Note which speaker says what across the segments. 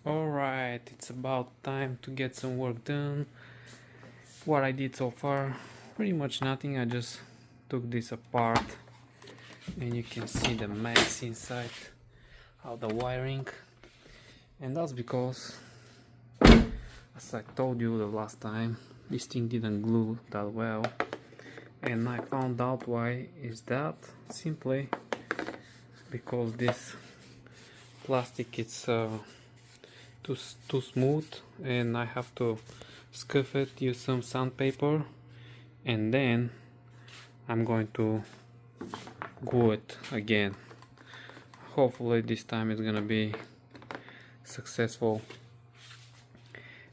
Speaker 1: Alright, it's about time to get some work done. What I did so far, pretty much nothing. I just took this apart and you can see the mess inside of the wiring, and that's because, as I told you the last time, this thing didn't glue that well, and I found out why is that. Simply because this plastic is too smooth, and I have to scuff it, use some sandpaper, and then I'm going to glue it again. Hopefully this time it's gonna be successful.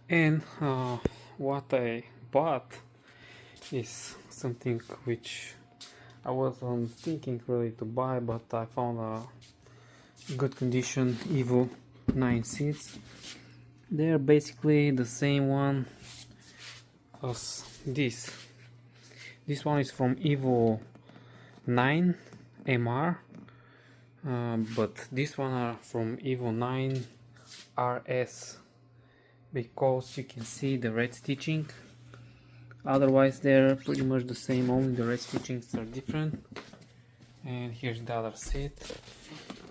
Speaker 1: And what I bought is something which I wasn't thinking really to buy, but I found a good condition Evo 9 seats. They're basically the same one as this. This one is from Evo 9 MR, but this one are from Evo 9 RS, because you can see the red stitching. Otherwise they're pretty much the same, only the red stitchings are different. And here's the other seat.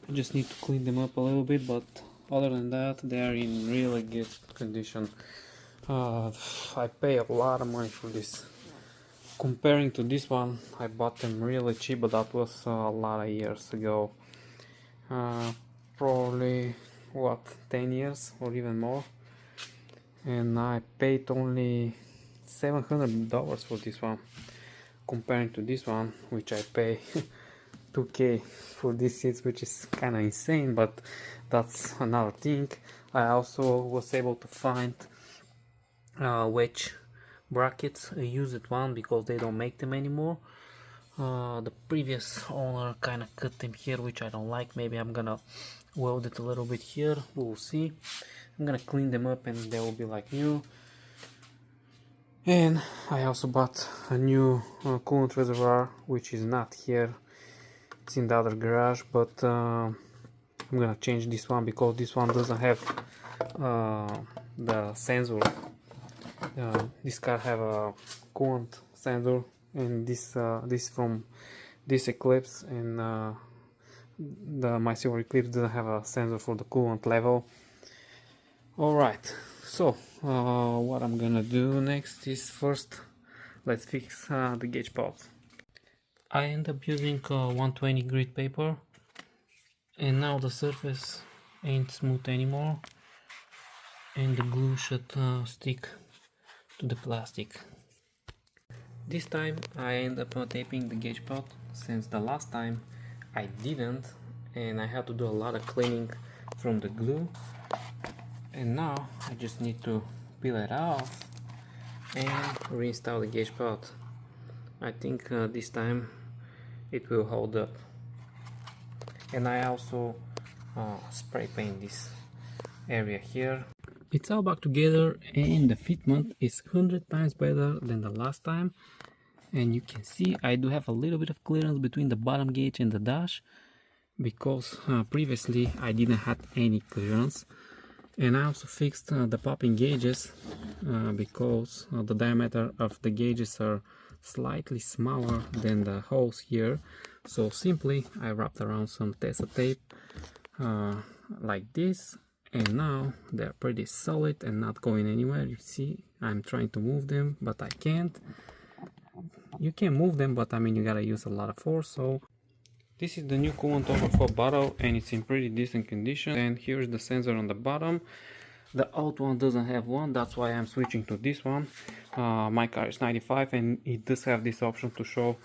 Speaker 1: I just need to clean them up a little bit, but other than that they are in really good condition. I pay a lot of money for this. Comparing to this one, I bought them really cheap, but that was a lot of years ago. Probably what, 10 years or even more. And I paid only $700 for this one, comparing to this one, which I pay $2K for these seats, which is kind of insane, but that's another thing. I also was able to find wedge brackets, a used one, because they don't make them anymore. The previous owner kind of cut them here, which I don't like. Maybe I'm gonna weld it a little bit here, we'll see. I'm gonna clean them up and they will be like new. And I also bought a new coolant reservoir, which is not here, it's in the other garage, but I'm gonna change this one because this one doesn't have the sensor. This car have a coolant sensor, and this from this Eclipse, and my silver Eclipse doesn't have a sensor for the coolant level. Alright, so what I'm gonna do next is, first let's fix the gauge pods. I end up using 120 grit paper, and now the surface ain't smooth anymore, and the glue should stick to the plastic. This time I end up taping the gauge pod, since the last time I didn't, and I had to do a lot of cleaning from the glue. And now I just need to peel it off and reinstall the gauge pod. I think this time it will hold up. And I also spray paint this area here. It's all back together, and the fitment is 100 times better than the last time. And you can see I do have a little bit of clearance between the bottom gauge and the dash, because previously I didn't have any clearance. And I also fixed the popping gauges, because the diameter of the gauges are slightly smaller than the holes here. So simply I wrapped around some tesa tape like this, and now they're pretty solid and not going anywhere. You see, I'm trying to move them, but I can't. You can move them, but I mean, you gotta use a lot of force. So this is the new coolant overflow bottle, and it's in pretty decent condition. And here's the sensor on the bottom. The old one doesn't have one, that's why I'm switching to this one. My car is 95, and it does have this option to show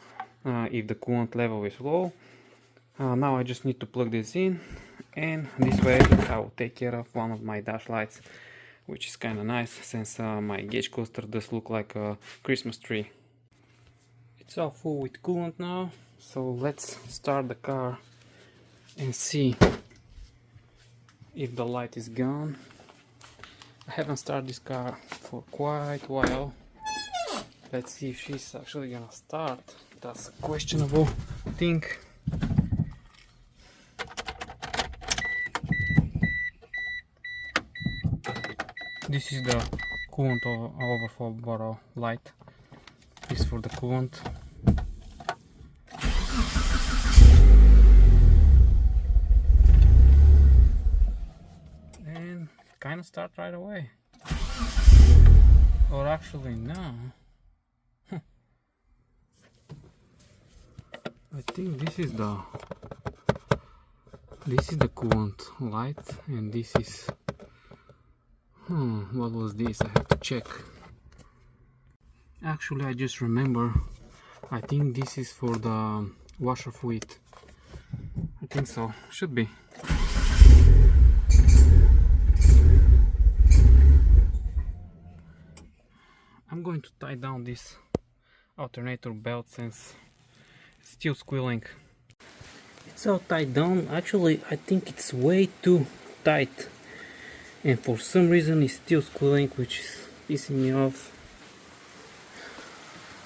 Speaker 1: if the coolant level is low. Now I just need to plug this in, and this way I will take care of one of my dash lights, which is kind of nice, since my gauge cluster does look like a Christmas tree. It's all full with coolant now, so let's start the car and see if the light is gone. I haven't started this car for quite a while. Let's see if she's actually gonna start. That's a questionable thing. This is the coolant overflow bottle light. This is for the coolant. And kind of start right away. Or actually no. I think this is the coolant light, and this is what was this? I have to check. Actually, I just remember, I think this is for the washer fluid. I think so, should be. I'm going to tie down this alternator belt since it's still squealing. It's all tied down. Actually, I think it's way too tight, and for some reason it's still squealing, which is pissing me off.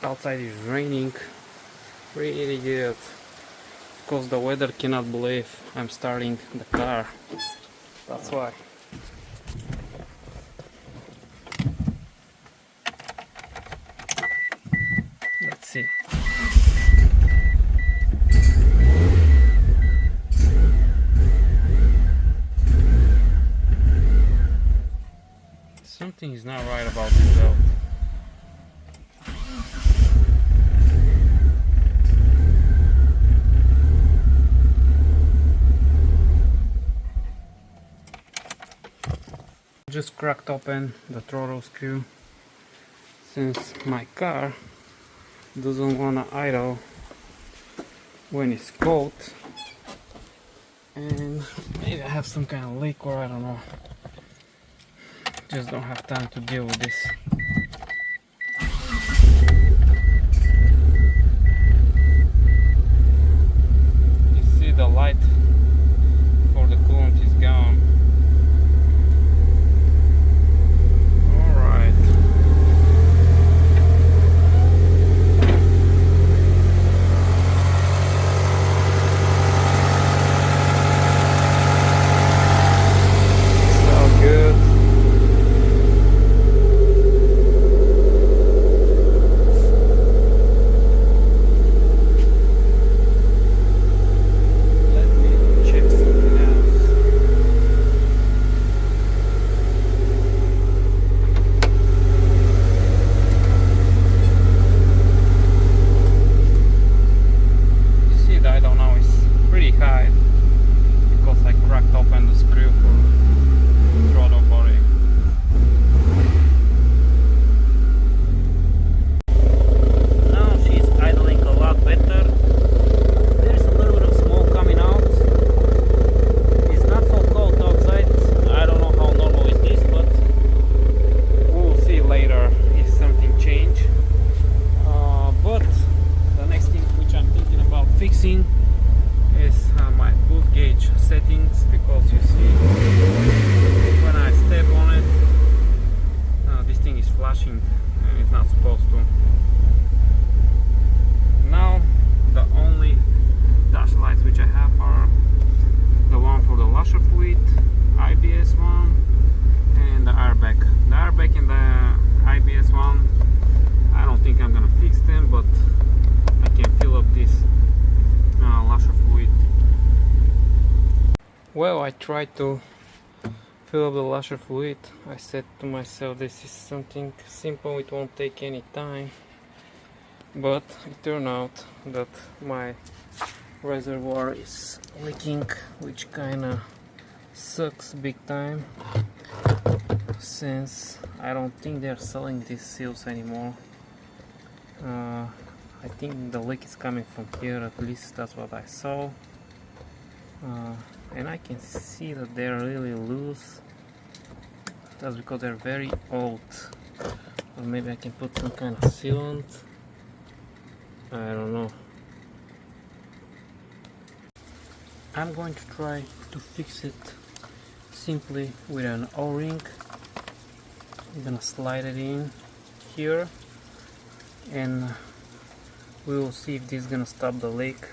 Speaker 1: Outside is raining really good because the weather cannot believe I'm starting the car. That's why. Let's see. Something is not right about this belt. Just cracked open the throttle screw since my car doesn't want to idle when it's cold, and maybe I have some kind of leak, or I don't know, just don't have time to deal with this. You see the light for the coolant is gone. Is my boost gauge settings, because you see when I step on it, this thing is flashing and it's not supposed to. Now the only dash lights which I have are the one for the washer fluid, IBS one, and the airbag. The airbag and the IBS one, I don't think I'm gonna fix them, but I can fill up this washer fluid. Well, I tried to fill up the washer fluid. I said to myself, this is something simple, it won't take any time, but it turned out that my reservoir is leaking, which kinda sucks big time, since I don't think they're selling these seals anymore. I think the leak is coming from here, at least that's what I saw. And I can see that they're really loose. That's because they're very old. Or maybe I can put some kind of sealant. I don't know. I'm going to try to fix it simply with an O-ring. I'm gonna slide it in here, and we will see if this is gonna stop the leak.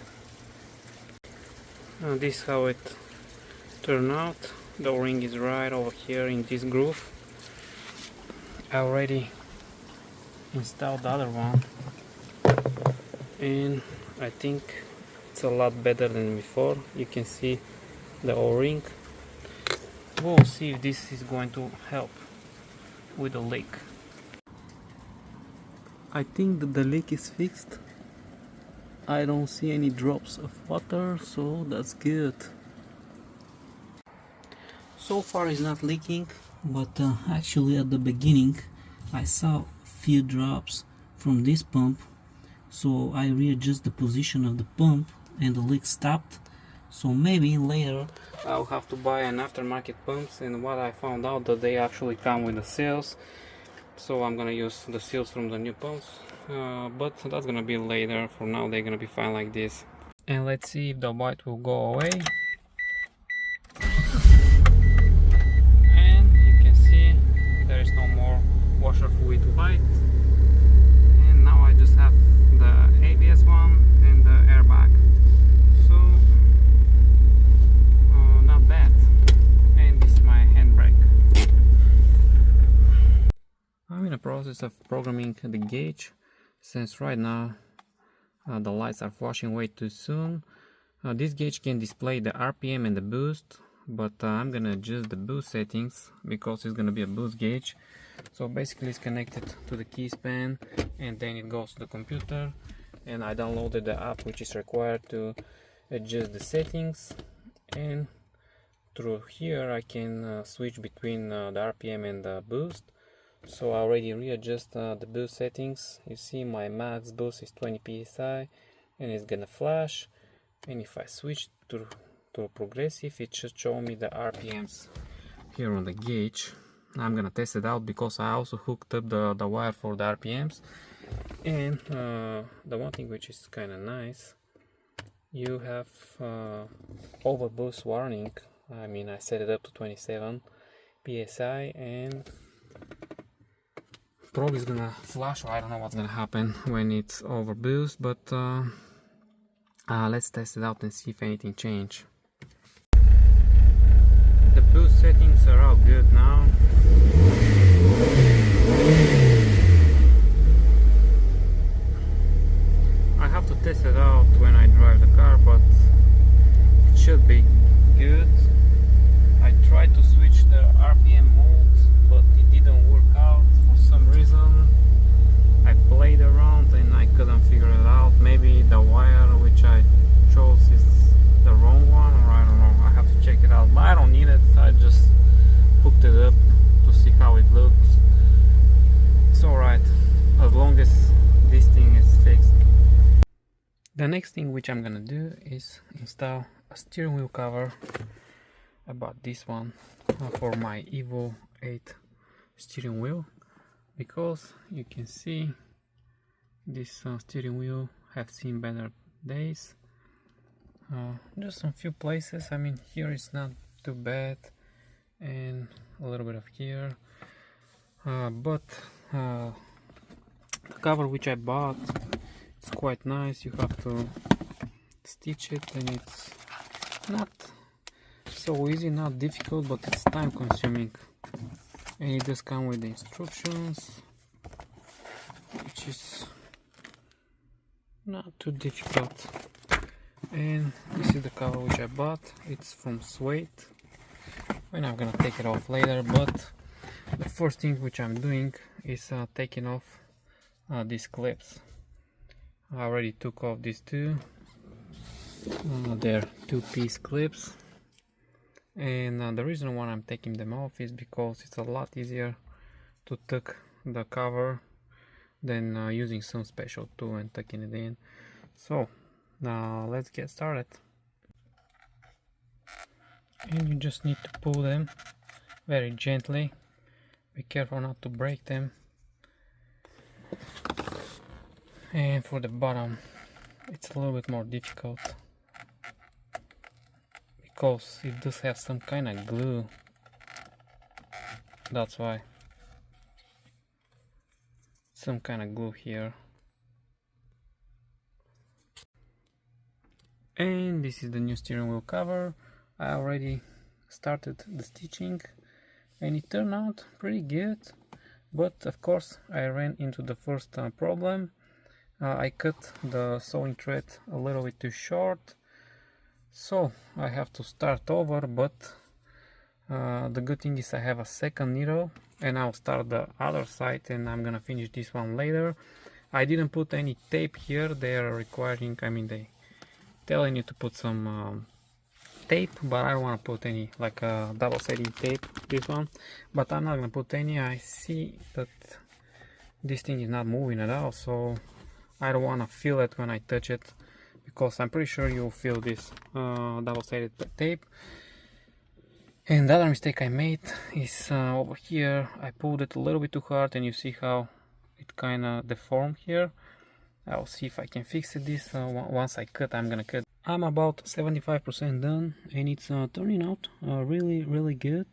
Speaker 1: This is how it turned out. The O-ring is right over here in this groove. I already installed the other one, and I think it's a lot better than before. You can see the O-ring. We'll see if this is going to help with the leak. I think that the leak is fixed. I don't see any drops of water, so that's good. So far it's not leaking, but actually at the beginning I saw a few drops from this pump, so I readjust the position of the pump and the leak stopped. So maybe later I'll have to buy an aftermarket pumps, and what I found out that they actually come with the seals, so I'm gonna use the seals from the new pumps, but that's gonna be later. For now they're gonna be fine like this. And let's see if the white will go away. And you can see there is no more washer fluid white, and now I just have the ABS one and the airbag, so not bad. And this is my handbrake. I'm in the process of programming the gauge, since right now the lights are flashing way too soon. This gauge can display the RPM and the boost, but I'm gonna adjust the boost settings because it's gonna be a boost gauge. So basically it's connected to the key span, and then it goes to the computer, and I downloaded the app which is required to adjust the settings, and through here I can switch between the RPM and the boost. So I already readjust the boost settings. You see my max boost is 20 psi and it's gonna flash, and if I switch to progressive, it should show me the RPMs here on the gauge. I'm gonna test it out because I also hooked up the wire for the RPMs. And the one thing which is kind of nice, you have overboost warning. I mean, I set it up to 27 psi, and probably it's gonna flash, or I don't know what's gonna happen when it's overboost, but let's test it out and see if anything changed. The boost settings are all good now. I have to test it out when I drive the car, but it should be good. I tried to switch the RPM mode, but it didn't work out for some reason. I played around and I couldn't figure it out. Maybe the wire which I chose is the wrong one, or I don't know. I have to check it out, but I don't need it. I just hooked it up to see how it looks. It's alright, as long as this thing is fixed. The next thing which I'm gonna do is install a steering wheel cover. I bought this one for my Evo 8 steering wheel, because you can see this steering wheel have seen better days. Just some few places. I mean, here it's not too bad, and a little bit of here, but the cover which I bought, it's quite nice. You have to stitch it, and it's not so easy, not difficult, but it's time consuming. And it does come with the instructions, which is not too difficult. And this is the cover which I bought. It's from Suede, and I'm gonna take it off later, but the first thing which I'm doing is taking off these clips. I already took off these two. They're 2-piece clips, and the reason why I'm taking them off is because it's a lot easier to tuck the cover than using some special tool and tucking it in. So now let's get started. And you just need to pull them very gently. Be careful not to break them. And for the bottom, it's a little bit more difficult because it does have some kind of glue. That's why. Some kind of glue here. And this is the new steering wheel cover. I already started the stitching, and it turned out pretty good. But of course I ran into the first problem. I cut the sewing thread a little bit too short, so I have to start over, but the good thing is I have a second needle and I'll start the other side and I'm gonna finish this one later. I didn't put any tape here. They are requiring, I mean, they telling you to put some tape, but I don't want to put any, like a double-sided tape, this one, but I'm not gonna put any. I see that this thing is not moving at all, so I don't want to feel it when I touch it, because I'm pretty sure you'll feel this double-sided tape. And the other mistake I made is over here. I pulled it a little bit too hard, and you see how it kind of deformed here. I'll see if I can fix it. This once I cut, I'm gonna cut. I'm about 75% done, and it's turning out really good.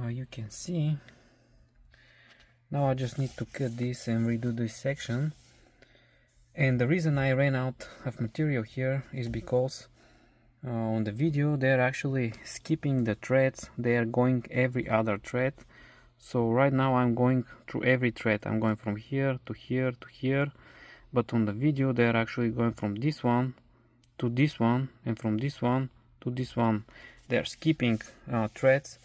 Speaker 1: You can see. Now I just need to cut this and redo this section. And the reason I ran out of material here is because on the video they're actually skipping the threads. They are going every other thread. So right now I'm going through every thread. I'm going from here to here to here, but on the video they're actually going from this one to this one and from this one to this one. They're skipping threads,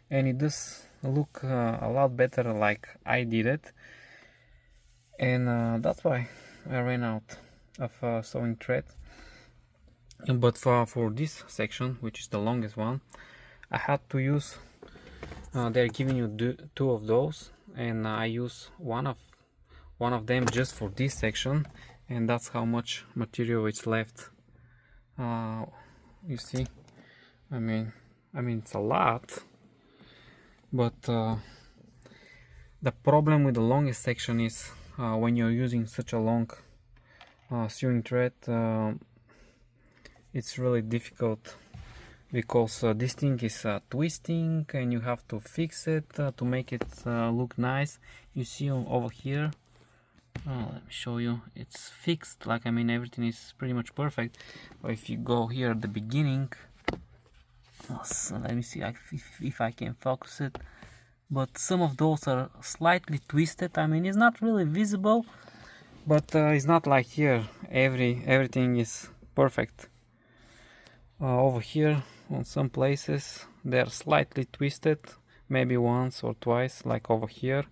Speaker 1: and it does look a lot better like I did it, and that's why I ran out of sewing thread. But for this section, which is the longest one, I had to use they're giving you two of those, and I use one of them just for this section, and that's how much material is left. You see, I mean it's a lot, but the problem with the longest section is when you're using such a long sewing thread, it's really difficult, because this thing is twisting and you have to fix it to make it look nice. You see over here, let me show you, it's fixed, like, I mean, everything is pretty much perfect. But if you go here at the beginning, so let me see if I can focus it, but some of those are slightly twisted. I mean, it's not really visible, but it's not like here everything is perfect. Over here on some places they're slightly twisted, maybe once or twice, like over here.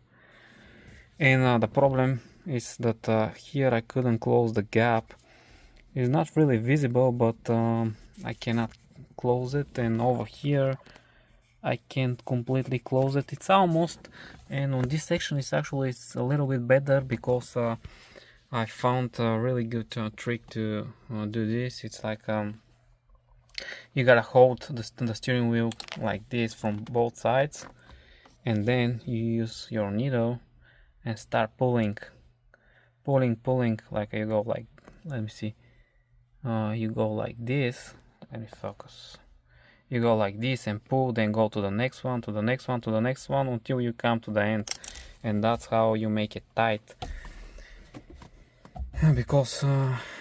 Speaker 1: And the problem is that here I couldn't close the gap. It's not really visible, but I cannot close it, and over here I can't completely close it. It's almost, and on this section it's a little bit better, because I found a really good trick to do this. It's like you gotta hold the steering wheel like this from both sides, and then you use your needle and start pulling, like you go like, let me see, you go like this, let me focus, you go like this and pull, then go to the next one, to the next one, to the next one, until you come to the end, and that's how you make it tight, because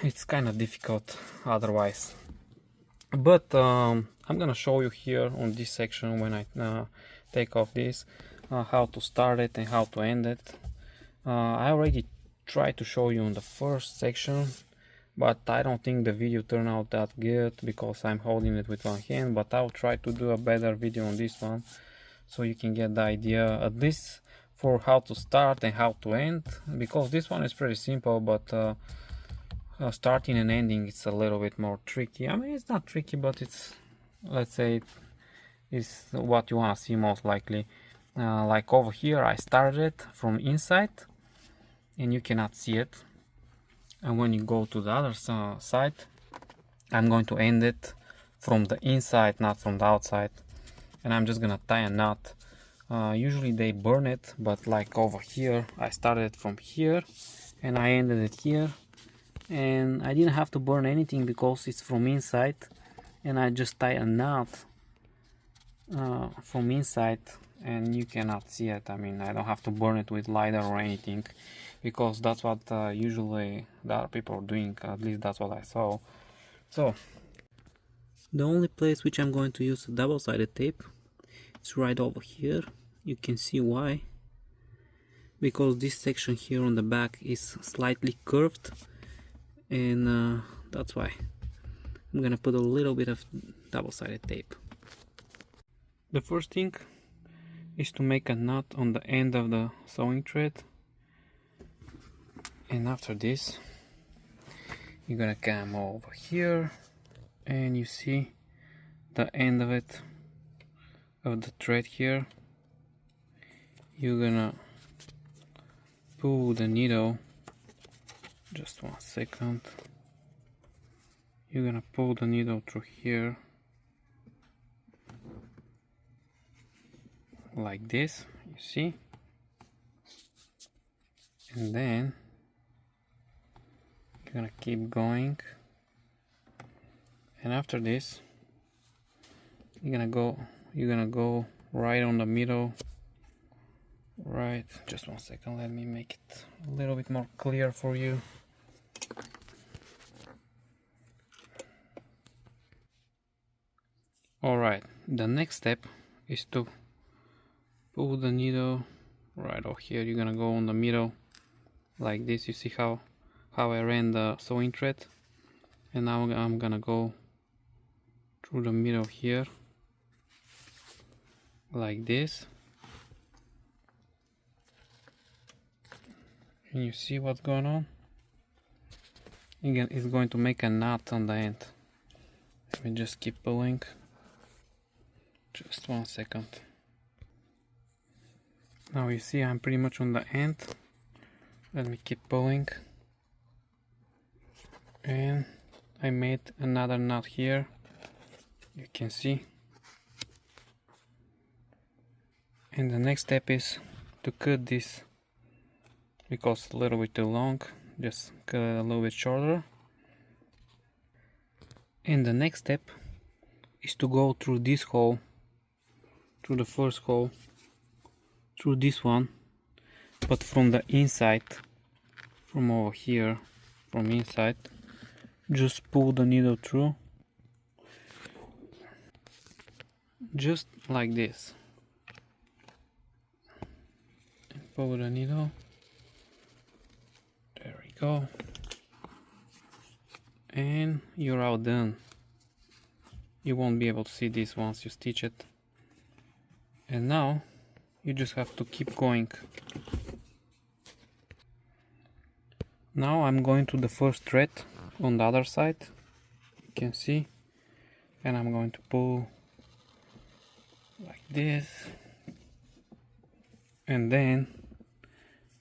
Speaker 1: it's kind of difficult otherwise. But I'm gonna show you here on this section, when I take off this, how to start it and how to end it. I already tried to show you on the first section, but I don't think the video turned out that good, because I'm holding it with one hand. But I'll try to do a better video on this one, so you can get the idea, at least for how to start and how to end, because this one is pretty simple, but starting and ending, it's a little bit more tricky. I mean, it's not tricky, but it's, let's say, it's what you want to see most likely. Like over here, I started it from inside and you cannot see it, and when you go to the other side, I'm going to end it from the inside, not from the outside, and I'm just gonna tie a knot. Usually they burn it, but like over here, I started from here and I ended it here, and I didn't have to burn anything because it's from inside, and I just tie a knot from inside, and you cannot see it. I mean, I don't have to burn it with lighter or anything, because that's what usually the other people are doing, at least that's what I saw. So the only place which I'm going to use a double-sided tape is right over here. You can see why. because this section here on the back is slightly curved, and that's why I'm gonna put a little bit of double-sided tape. The first thing is to make a knot on the end of the sewing thread, and after this you're gonna come over here and you see the end of it, of the thread here. You're gonna pull the needle, just 1 second. You're gonna pull the needle through here like this, you see, and then you're gonna keep going, and after this you're gonna go right on the middle. Right, just 1 second, let me make it a little bit more clear for you. Alright, the next step is to pull the needle right over here. You're gonna go on the middle like this. You see how I ran the sewing thread, and now I'm gonna go through the middle here like this, and you see what's going on. Again, it's going to make a knot on the end. Let me just keep pulling, just 1 second. Now you see I'm pretty much on the end. Let me keep pulling, and I made another knot here, you can see. And the next step is to cut this, because it's a little bit too long, just cut it a little bit shorter. And the next step is to go through this hole, through the first hole, through this one, but from the inside, from over here, from inside. Just pull the needle through, just like this, and pull the needle. There we go, and you're all done. You won't be able to see this once you stitch it, and now you just have to keep going. Now I'm going to the first thread on the other side, you can see, and I'm going to pull like this, and then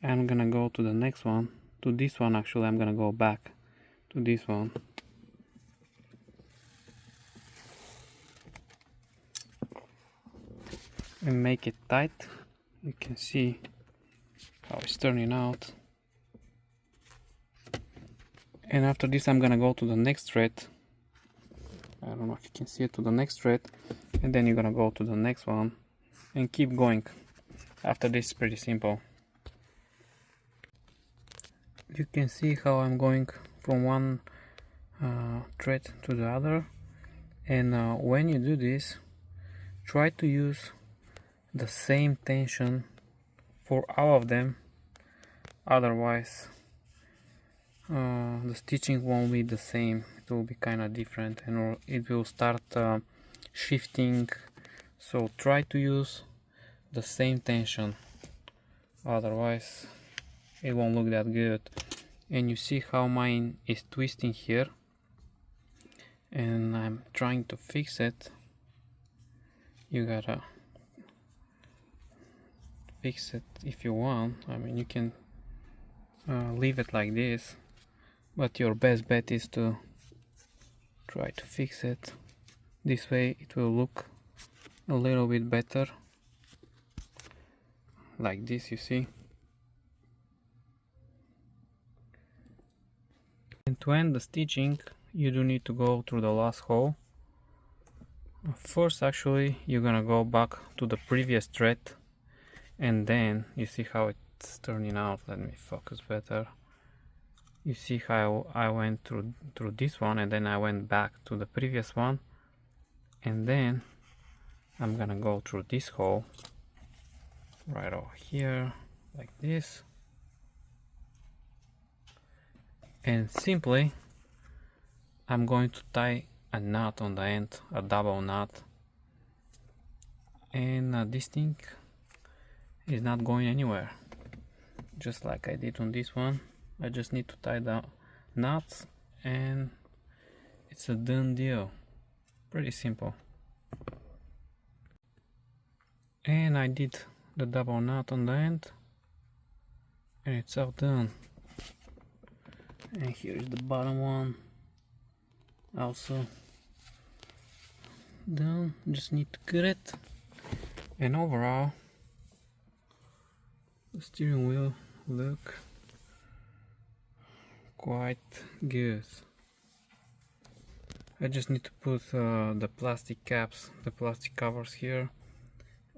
Speaker 1: I'm gonna go to the next one, to this one. Actually, I'm gonna go back to this one, and make it tight. You can see how it's turning out. And after this I'm gonna go to the next thread. I don't know if you can see it, to the next thread, and then you're gonna go to the next one and keep going. After this it's pretty simple. You can see how I'm going from one thread to the other, and when you do this, try to use the same tension for all of them, otherwise the stitching won't be the same. It will be kind of different, and it will start shifting. So try to use the same tension, otherwise it won't look that good. And you see how mine is twisting here, and I'm trying to fix it. You gotta fix it if you want. I mean, you can leave it like this, but your best bet is to try to fix it. This way it will look a little bit better, like this, you see. And to end the stitching, you do need to go through the last hole. First, actually, you're gonna go back to the previous thread, and then you see how it's turning out. Let me focus better. You see how I went through this one, and then I went back to the previous one, and then I'm gonna go through this hole right over here, like this, and simply I'm going to tie a knot on the end, a double knot, and this thing is not going anywhere, just like I did on this one. I just need to tie the knots and it's a done deal. Pretty simple. And I did the double knot on the end and it's all done. And here's the bottom one, also done. Just need to cut it. And overall, the steering wheel look quite good. I just need to put the plastic caps, the plastic covers here,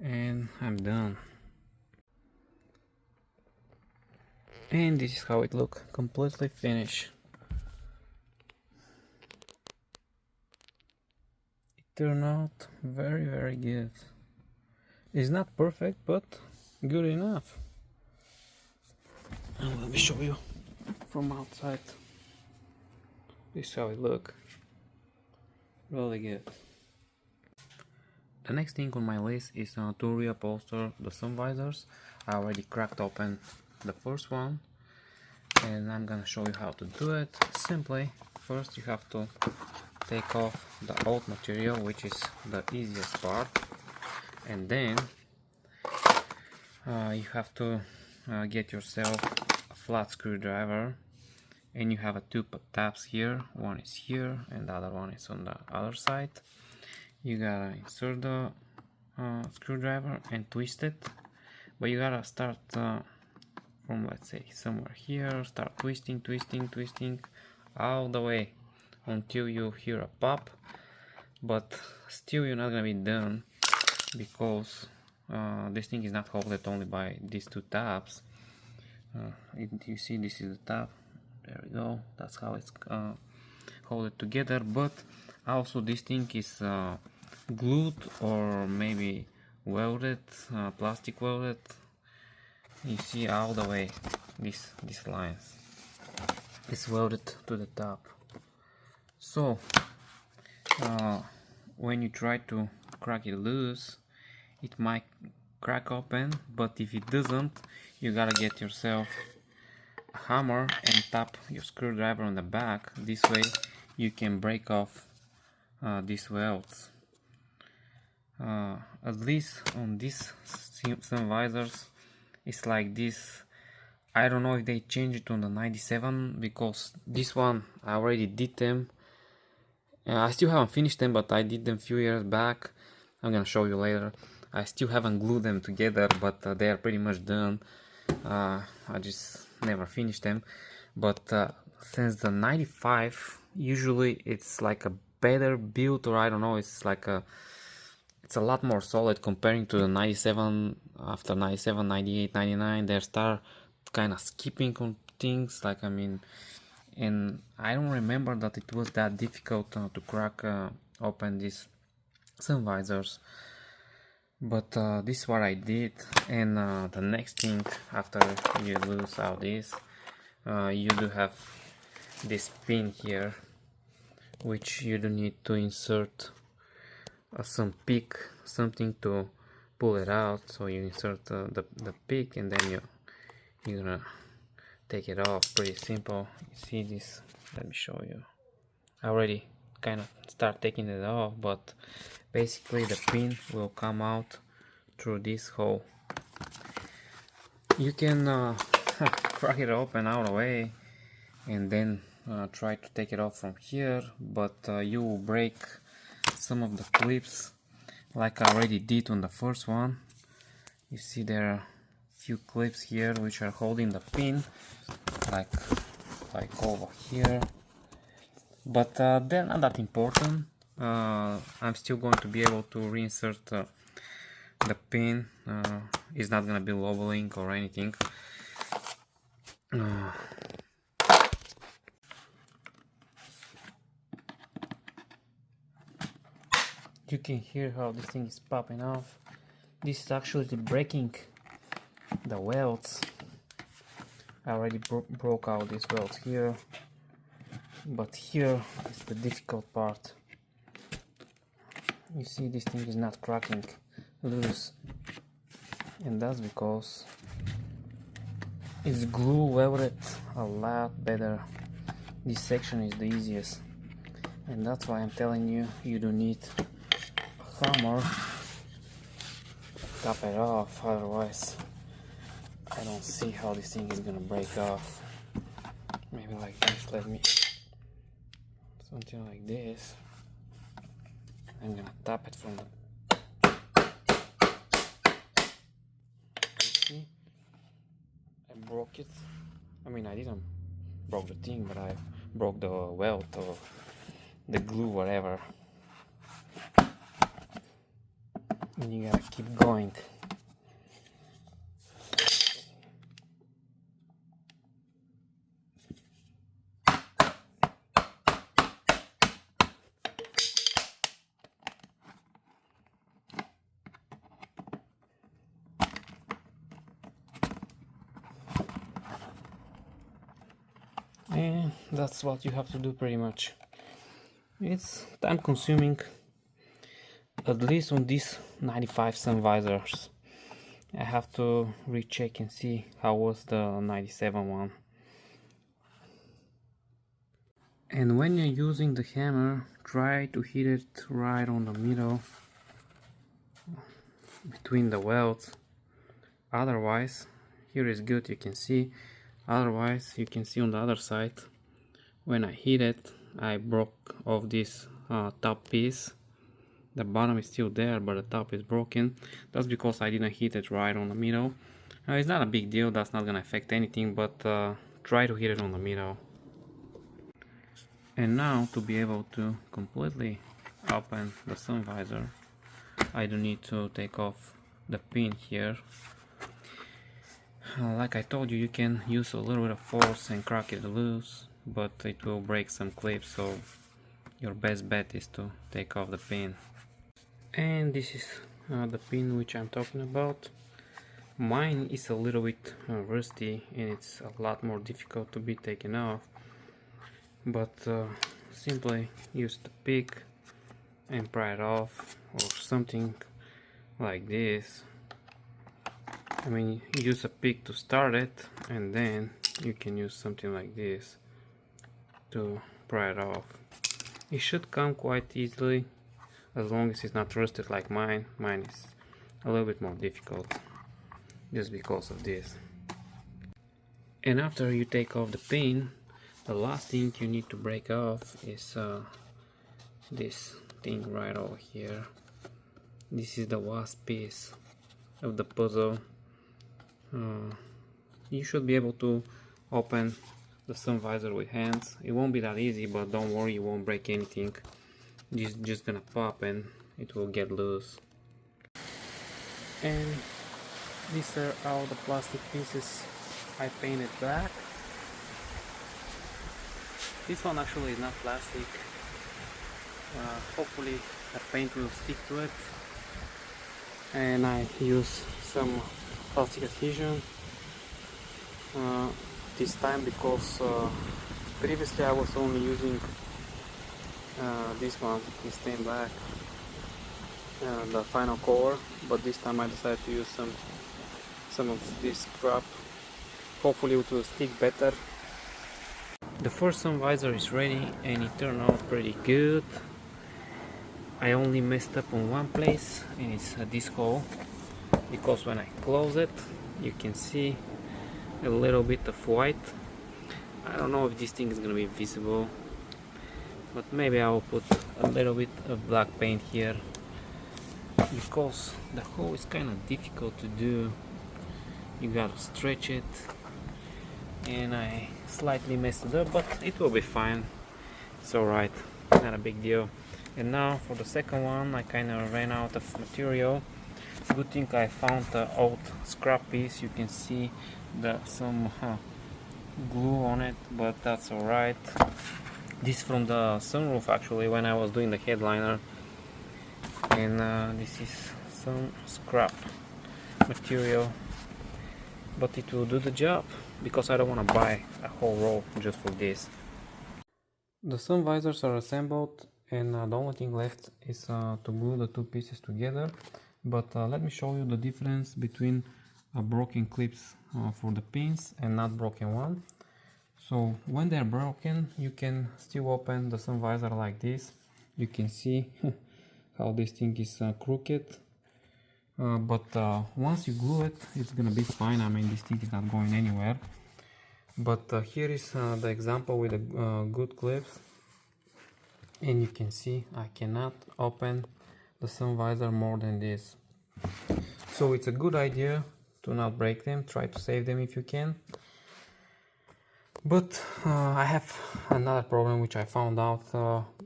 Speaker 1: and I'm done. And this is how it looks, completely finished. It turned out very good. It's not perfect, but good enough. And let me show you from outside. This is how it looks. Really good. The next thing on my list is to reupholster the sun visors. I already cracked open the first one and I'm gonna show you how to do it. Simply, first you have to take off the old material, which is the easiest part, and then you have to get yourself a flat screwdriver, and you have two tabs here. One is here and the other one is on the other side. You gotta insert the screwdriver and twist it, but you gotta start from, let's say, somewhere here. Start twisting all the way until you hear a pop, but still you're not gonna be done because this thing is not held only by these two tabs. You see, this is the tab. There we go. That's how it's held together. But also this thing is glued or maybe welded, plastic welded. You see all the way these lines. It's welded to the top. So when you try to crack it loose, it might crack open, but if it doesn't, you gotta get yourself a hammer and tap your screwdriver on the back. This way you can break off these welds. At least on these sun visors it's like this. I don't know if they changed it on the 97, because this one I already did them. I still haven't finished them, but I did them a few years back. I'm gonna show you later. I still haven't glued them together, but they are pretty much done. I just never finished them. But since the 95, usually it's like a better build, or I don't know, it's like it's a lot more solid comparing to the 97. After 97, 98, 99, they start kind of skipping on things, like, I mean, and I don't remember that it was that difficult to crack open these sun visors. But this is what I did. And the next thing after you lose all this, you do have this pin here, which you do need to insert some pick, something to pull it out. So you insert the pick, and then you're gonna take it off. Pretty simple. You see this? Let me show you. I already kind of start taking it off, but basically the pin will come out through this hole. You can crack it open all the way and then try to take it off from here, but you will break some of the clips, like I already did on the first one. You see there are few clips here which are holding the pin, like over here, but they're not that important. I'm still going to be able to reinsert the pin. It's not gonna be wobbling or anything. You can hear how this thing is popping off. This is actually breaking the welds. I already broke out these welds here, but here is the difficult part. You see, this thing is not cracking loose, and that's because it's glue welded a lot better. This section is the easiest, and that's why I'm telling you, you don't need a hammer to tap it off, otherwise I don't see how this thing is gonna break off. Maybe like this, let me, something like this. I'm gonna tap it from the, you see, I broke it. I mean, I didn't broke the thing, but I broke the weld or the glue, whatever. And you gotta keep going. And that's what you have to do pretty much. It's time consuming, at least on these 95 sun visors. I have to recheck and see how was the 97 one. And when you're using the hammer, try to hit it right on the middle between the welds. Otherwise, here is good, you can see. Otherwise, you can see on the other side, when I hit it, I broke off this top piece. The bottom is still there, but the top is broken. That's because I didn't hit it right on the middle. It's not a big deal, that's not gonna affect anything, but try to hit it on the middle. And now, to be able to completely open the sun visor, I do need to take off the pin here. Like I told you, you can use a little bit of force and crack it loose, but it will break some clips, so your best bet is to take off the pin. And this is the pin which I'm talking about. Mine is a little bit rusty and it's a lot more difficult to be taken off, but simply use the pick and pry it off, or something like this. I mean, use a pick to start it, and then you can use something like this to pry it off. It should come quite easily, as long as it's not rusted like mine. Mine is a little bit more difficult, just because of this. And after you take off the pin, the last thing you need to break off is this thing right over here. This is the last piece of the puzzle. You should be able to open the sun visor with hands. It won't be that easy, but don't worry, you won't break anything. It's just gonna pop and it will get loose. And these are all the plastic pieces I painted black. This one actually is not plastic. Hopefully the paint will stick to it. And I use some plastic adhesion this time, because previously I was only using this one in stained black, the final color, but this time I decided to use some of this crap. Hopefully it will stick better. The first sun visor is ready and it turned out pretty good. I only messed up on one place, and it's this hole, because when I close it you can see a little bit of white. I don't know if this thing is gonna be visible, but maybe I will put a little bit of black paint here, because the hole is kind of difficult to do. You gotta stretch it, and I slightly messed it up, but it will be fine. It's alright, not a big deal. And now for the second one, I kind of ran out of material. Good thing I found the old scrap piece. You can see some glue on it, but that's alright. This from the sunroof actually, when I was doing the headliner. And this is some scrap material. but it will do the job because I don't want to buy a whole roll just for this. The sun visors are assembled, and the only thing left is to glue the two pieces together. But let me show you the difference between a broken clips for the pins and not broken one. So when they're broken, you can still open the sun visor like this. You can see how this thing is crooked. But once you glue it, it's gonna be fine. I mean, this thing is not going anywhere. But here is the example with the good clips, and you can see I cannot open the sun visor more than this. So it's a good idea to not break them, try to save them if you can. But I have another problem which I found out.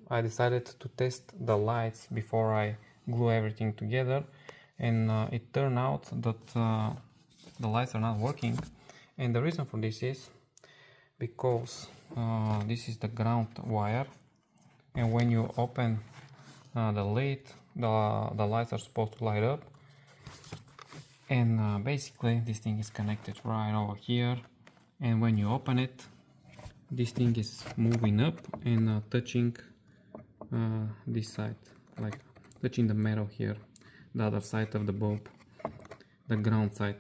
Speaker 1: I decided to test the lights before I glue everything together, and it turned out that the lights are not working. And the reason for this is because this is the ground wire, and when you open the lid, the lights are supposed to light up, and basically this thing is connected right over here, and when you open it, this thing is moving up and touching this side, like touching the metal here, the other side of the bulb, the ground side.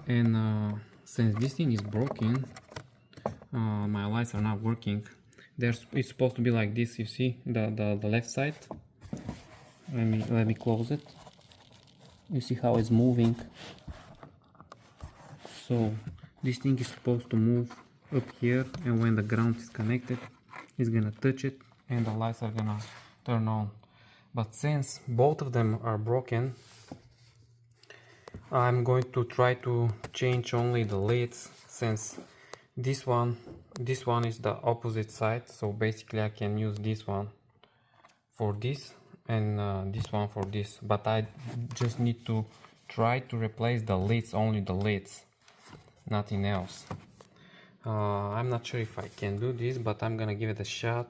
Speaker 1: And since this thing is broken, my lights are not working. It's supposed to be like this. You see the left side. Let me close it. You see how it's moving. So this thing is supposed to move up here, and when the ground is connected, it's gonna touch it and the lights are gonna turn on. But since both of them are broken, I'm going to try to change only the lids, since this one is the opposite side. So basically I can use this one for this and this one for this, but I just need to try to replace the lids, only the lids, nothing else. I'm not sure if I can do this, but I'm gonna give it a shot.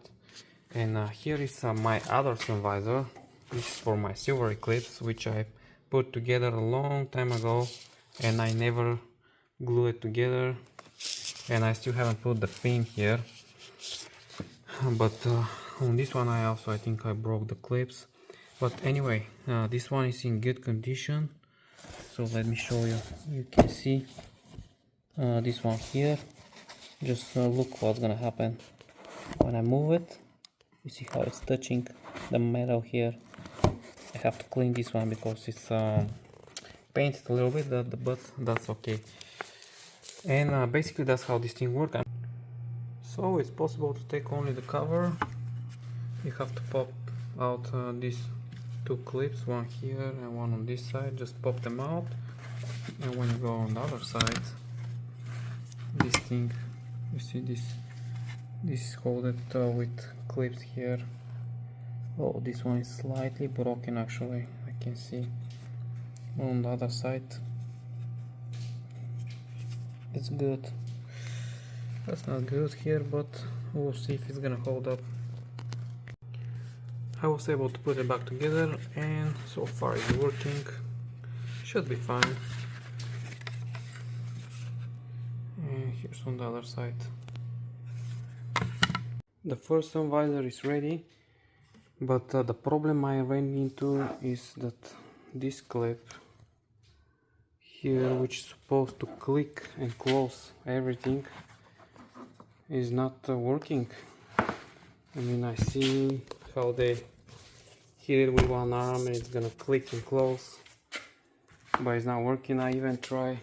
Speaker 1: And here is my other sun visor. This is for my silver Eclipse, which I put together a long time ago, and I never glue it together, and I still haven't put the pin here. But on this one I think I broke the clips. But anyway, this one is in good condition, so let me show you. You can see this one here. Just look what's gonna happen when I move it. You see how it's touching the metal here. I have to clean this one because it's painted a little bit, but that's okay. And basically that's how this thing works. So it's possible to take only the cover. You have to pop out these two clips, one here and one on this side. Just pop them out, and when you go on the other side, this thing, you see this is holded with clips here. Oh, this one is slightly broken actually, I can see. On the other side it's good. That's not good here, but we'll see if it's gonna hold up. I was able to put it back together, and so far it's working. Should be fine. And here's on the other side. The first sun visor is ready, but the problem I ran into is that this clip here, which is supposed to click and close everything, is not working. I mean, I see how they hit it with one arm and it's gonna click and close, but it's not working. I even try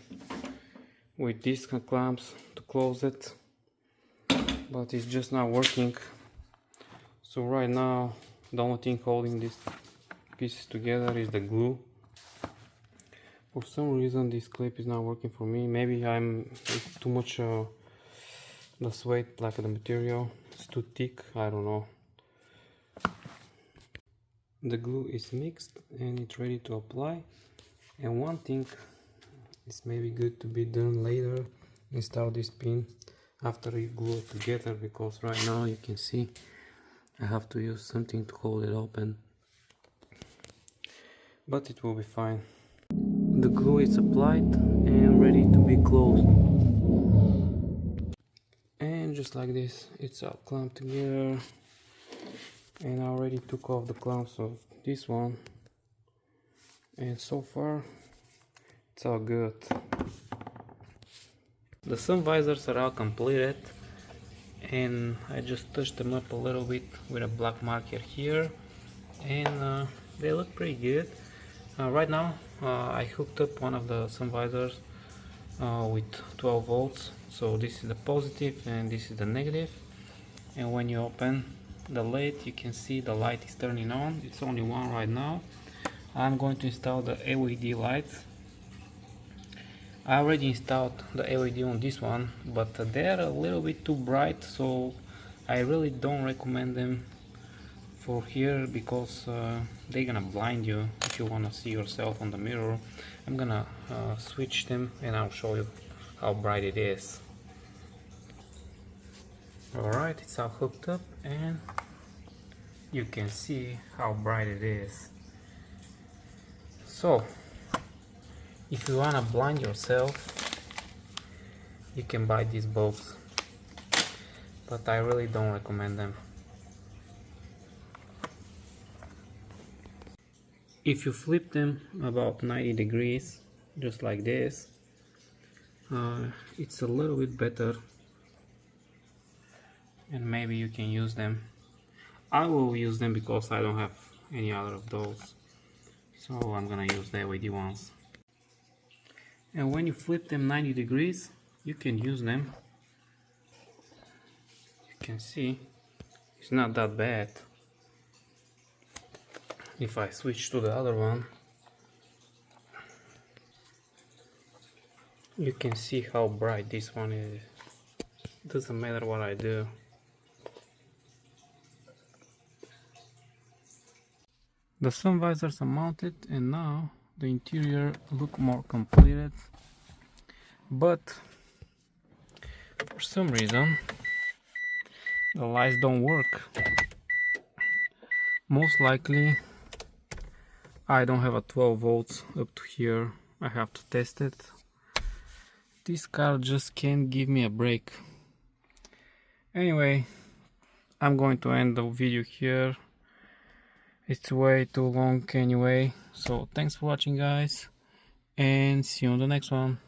Speaker 1: with these clamps to close it, but it's just not working. So right now the only thing holding these pieces together is the glue. For some reason this clip is not working for me. Maybe it's too much the weight, like the material, it's too thick, I don't know. The glue is mixed and it's ready to apply. And one thing is maybe good to be done later, install this pin after you glue it together, because right now you can see I have to use something to hold it open, but it will be fine. the glue is applied and ready to be closed. And just like this, it's all clamped together. And I already took off the clamps of this one, and so far it's all good. The sun visors are all completed, and I just touched them up a little bit with a black marker here, and they look pretty good. Right now I hooked up one of the sun visors with 12 volts, so this is the positive and this is the negative, and when you open the lid you can see the light is turning on. It's only one right now. I'm going to install the LED lights. I already installed the LED on this one, but they're a little bit too bright, so I really don't recommend them for here, because they're gonna blind you if you wanna see yourself on the mirror. I'm gonna switch them and I'll show you how bright it is. Alright, it's all hooked up and you can see how bright it is. So if you wanna blind yourself, you can buy these bulbs, but I really don't recommend them. If you flip them about 90 degrees, just like this, it's a little bit better, and maybe you can use them. I will use them because I don't have any other of those, so I'm gonna use the LED ones. And when you flip them 90 degrees, you can use them. You can see it's not that bad. If I switch to the other one, you can see how bright this one is. Doesn't matter what I do. The sun visors are mounted, and now the interior look more completed, but for some reason the lights don't work. Most likely I don't have a 12 volts up to here. I have to test it. This car just can't give me a break. Anyway, I'm going to end the video here. It's way too long anyway, so thanks for watching guys, and see you on the next one.